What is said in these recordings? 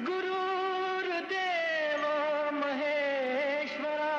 गुरुर्देवो Maheshwara.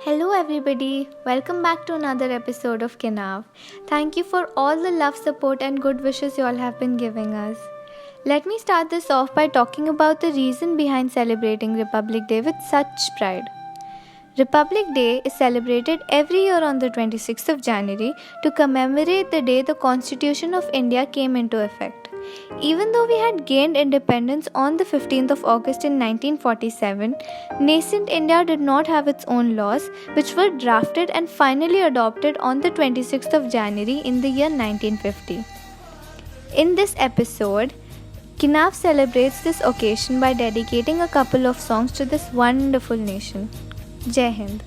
Hello, everybody. Welcome back to another episode of Kinav. Thank you for all the love, support, and good wishes you all have been giving us. Let me start this off by talking about the reason behind celebrating Republic Day with such pride. Republic Day is celebrated every year on the 26th of January to commemorate the day the Constitution of India came into effect. Even though we had gained independence on the 15th of August in 1947, nascent India did not have its own laws, which were drafted and finally adopted on the 26th of January in the year 1950. In this episode, Kinav celebrates this occasion by dedicating a couple of songs to this wonderful nation. Jai Hind.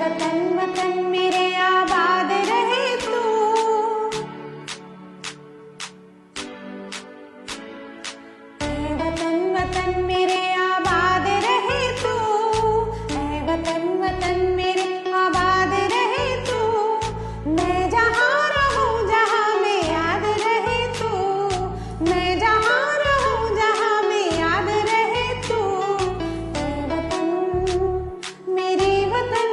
वतन वतन मेरे आबाद रहे तू, वतन वतन मेरे आबाद रहे तू, वतन वतन मेरे आबाद रहे तू. मैं जहाँ रहूँ जहाँ में याद रहे तू, मैं जहाँ रहूँ जहाँ में याद रहे तू. वतन मेरे वतन,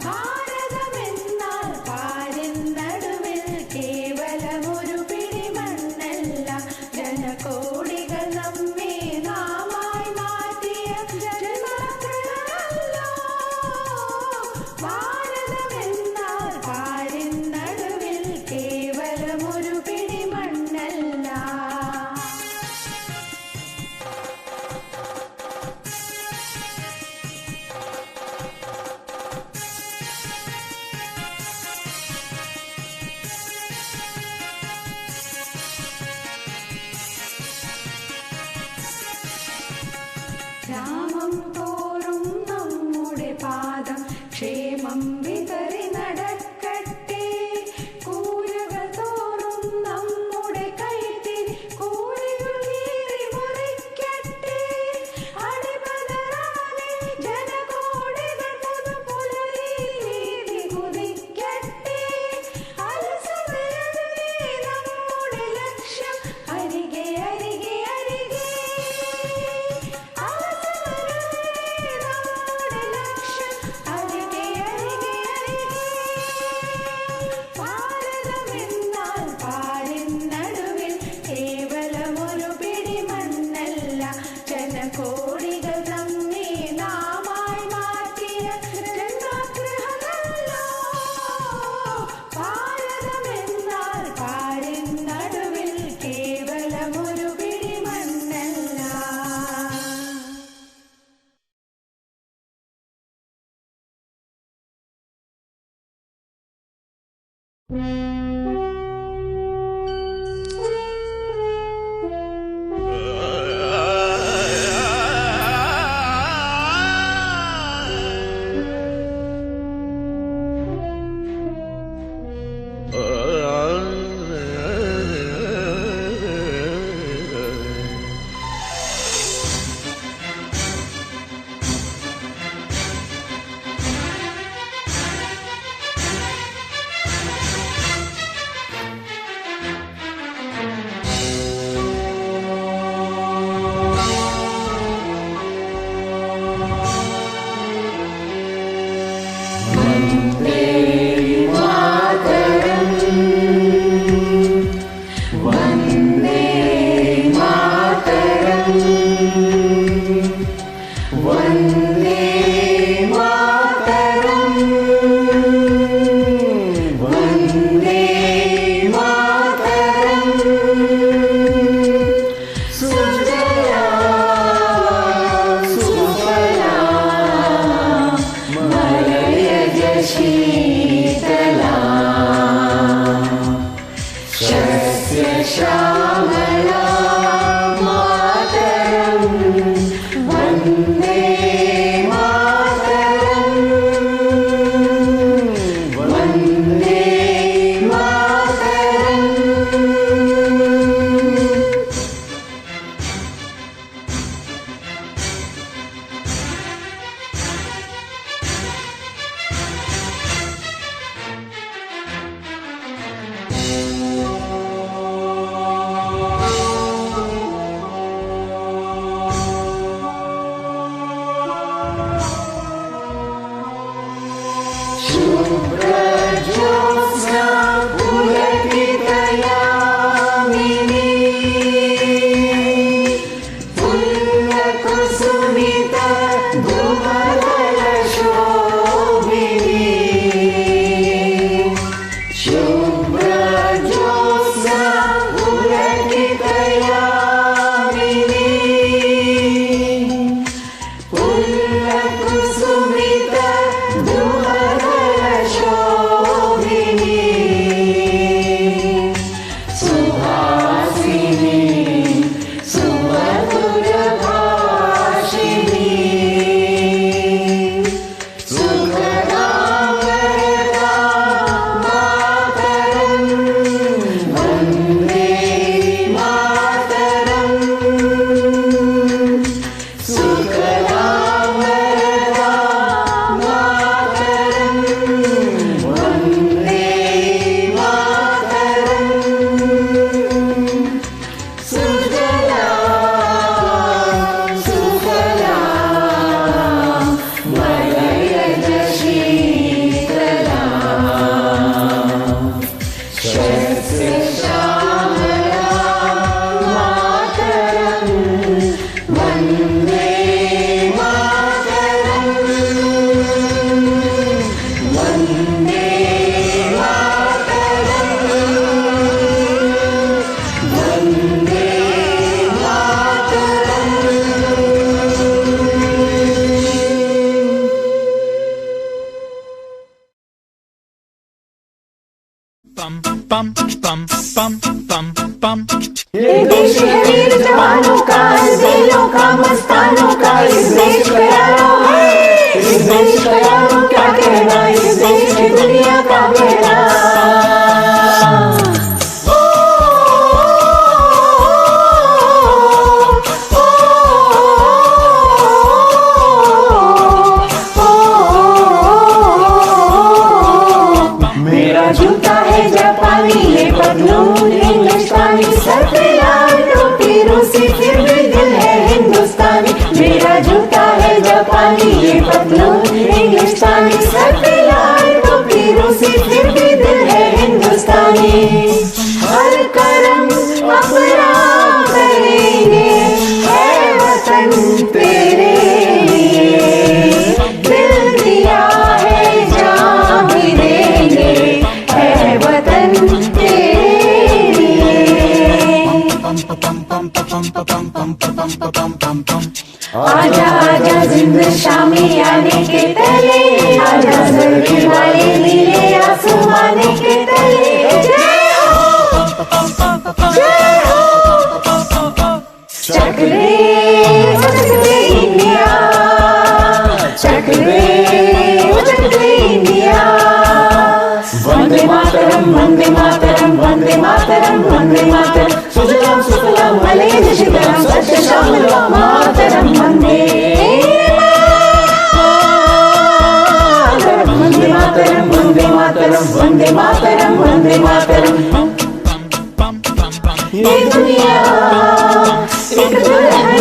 ഭാരതമെന്നാൽ പാരിൻ നടുവിൽ കേവലമൊരു പിടി മണ്ണല്ല, ജനകോടികൾ നമ്മെ നാമായി മാറ്റിയ ജന്മമക്കളല്ലോ. ഭാരതമെന്നാൽ പാരിൻ നടുവിൽ കേവലമൊരു പിടി മണ്ണല്ല. ഗ്രാമം തോറും നമ്മുടെ പാദം ക്ഷേമം വിതറി നടക്കട്ടെ. കൂരകൾ തോറും നമ്മുടെ കൈത്തിൽ കൂലികൾ കീറി മുറിക്കട്ടെ. അടിപതറാതെ ജനകോടികൾ പുതുപുലരിയിൽ നീതി കുതിക്കട്ടെ. അലസതയല്ലേ നമ്മുടെ ലക്ഷ്യം, അരികെ അരികെ അരികെ. ഭാരതമെന്നാൽ പാരിൻ നടുവിൽ കേവലമൊരു പിടി മണ്ണല്ല, ജനകോടികൾ നമ്മെ നാമായി മാറ്റിയ ജന്മഗൃഹമല്ലോ. ഭാരതമെന്നാൽ പാരിൻ നടുവിൽ കേവലമൊരു പിടി മണ്ണല്ല. ये देश है वीर जवानों का, दिलों का, मस्तानों का, इस देश का यारों है, इस देश का यारों क्या कहना, इस देश की दुनिया का कहना। मेरा जूता है जापानी, ये पतलून हिंदुस्तानी, सर पे लाल टोपी रूसी, फिर भी दिल है हिंदुस्तानी। मेरा जूता है जापानी, ये पतलून हिंदुस्तानी, सर पे लाल टोपी रूसी, फिर भी दिल है हिंदुस्तानी। हर करम अपना करेंगे, है वतन तेरे लिए, दिल दिया है जान भी देंगे, है वतन तेरे लिए। आजा आजा जिंद शामी आने के तले, आजा जर्दी वाले नीले आसमाने के तले। जय हो, जय हो, चकले चकले इंडिया, चकले चकले इंडिया। वंदे मातरम, वंदे मातरम, वंदे मातरम, वंदे मातरम, सुजलाम सुफलाम मलयज शिखरम, सत्य श्यामलाम मातरम, वंदे मातरम, वंदे मातरम, वंदे मातरम, वंदे मातरम, वंदे मातरम। ये दुनिया एक दुल्हन,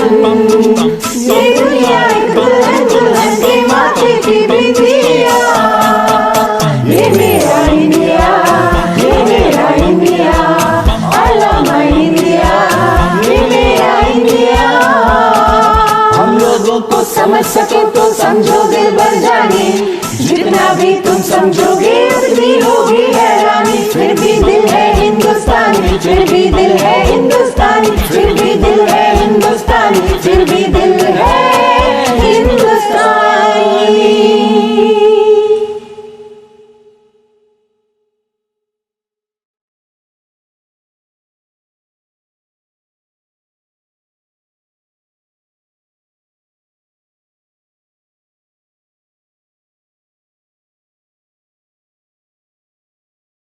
ये दुनिया एक दुल्हन, दुल्हन के माथे की बिंदिया। ये मेरा इंडिया, ये मेरा India, I love my India, ये मेरा इंडिया। हम लोगों को समझ सके तो समझो दिल भर जाने, जितना भी तुम समझोगे उतनी होगी हैरानी। फिर भी दिल है हिंदुस्तानी, फिर भी दिल है हिंदुस्तानी, फिर भी दिल है हिंदुस्तानी, फिर भी दिल